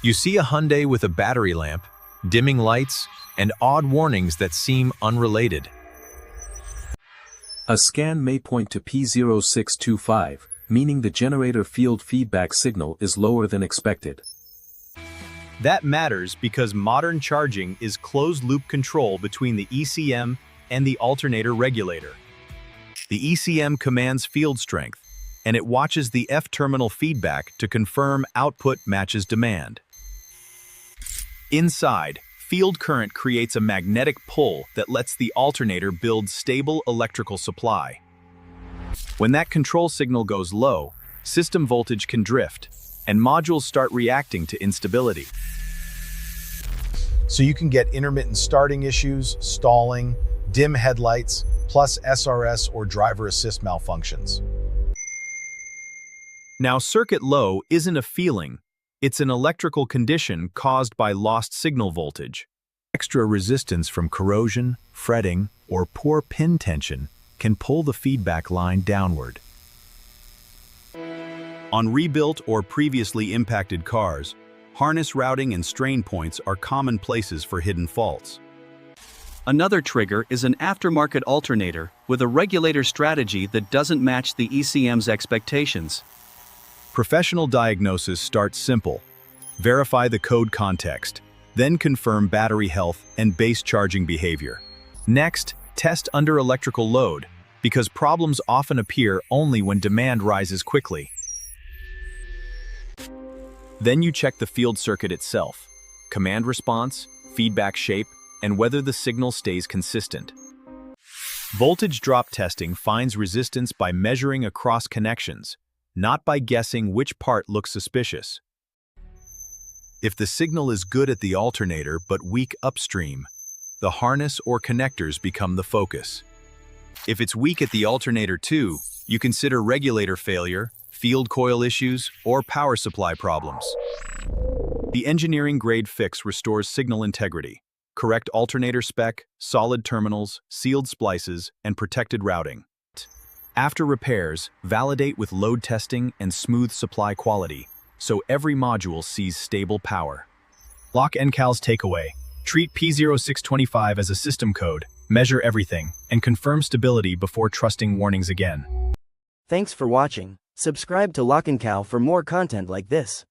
You see a Hyundai with a battery lamp, dimming lights, and odd warnings that seem unrelated. A scan may point to P0625, meaning the generator field feedback signal is lower than expected. That matters because modern charging is closed-loop control between the ECM and the alternator regulator. The ECM commands field strength, and it watches the F-terminal feedback to confirm output matches demand. Inside, field current creates a magnetic pull that lets the alternator build stable electrical supply. When that control signal goes low, system voltage can drift, and modules start reacting to instability. So you can get intermittent starting issues, stalling, dim headlights, plus SRS or driver assist malfunctions. Now, circuit low isn't a feeling, it's an electrical condition caused by lost signal voltage. Extra resistance from corrosion, fretting, or poor pin tension can pull the feedback line downward. On rebuilt or previously impacted cars, harness routing and strain points are common places for hidden faults. Another trigger is an aftermarket alternator with a regulator strategy that doesn't match the ECM's expectations. Professional diagnosis starts simple. Verify the code context, then confirm battery health and base charging behavior. Next, test under electrical load, because problems often appear only when demand rises quickly. Then you check the field circuit itself, command response, feedback shape, and whether the signal stays consistent. Voltage drop testing finds resistance by measuring across connections, not by guessing which part looks suspicious. If the signal is good at the alternator but weak upstream, the harness or connectors become the focus. If it's weak at the alternator too, you consider regulator failure, field coil issues, or power supply problems. The engineering-grade fix restores signal integrity, correct alternator spec, solid terminals, sealed splices, and protected routing. After repairs, validate with load testing and smooth supply quality, so every module sees stable power. Lock NCAL's takeaway. Treat P0625 as a system code, measure everything, and confirm stability before trusting warnings again. Thanks for watching. Subscribe to Lock & Cal for more content like this.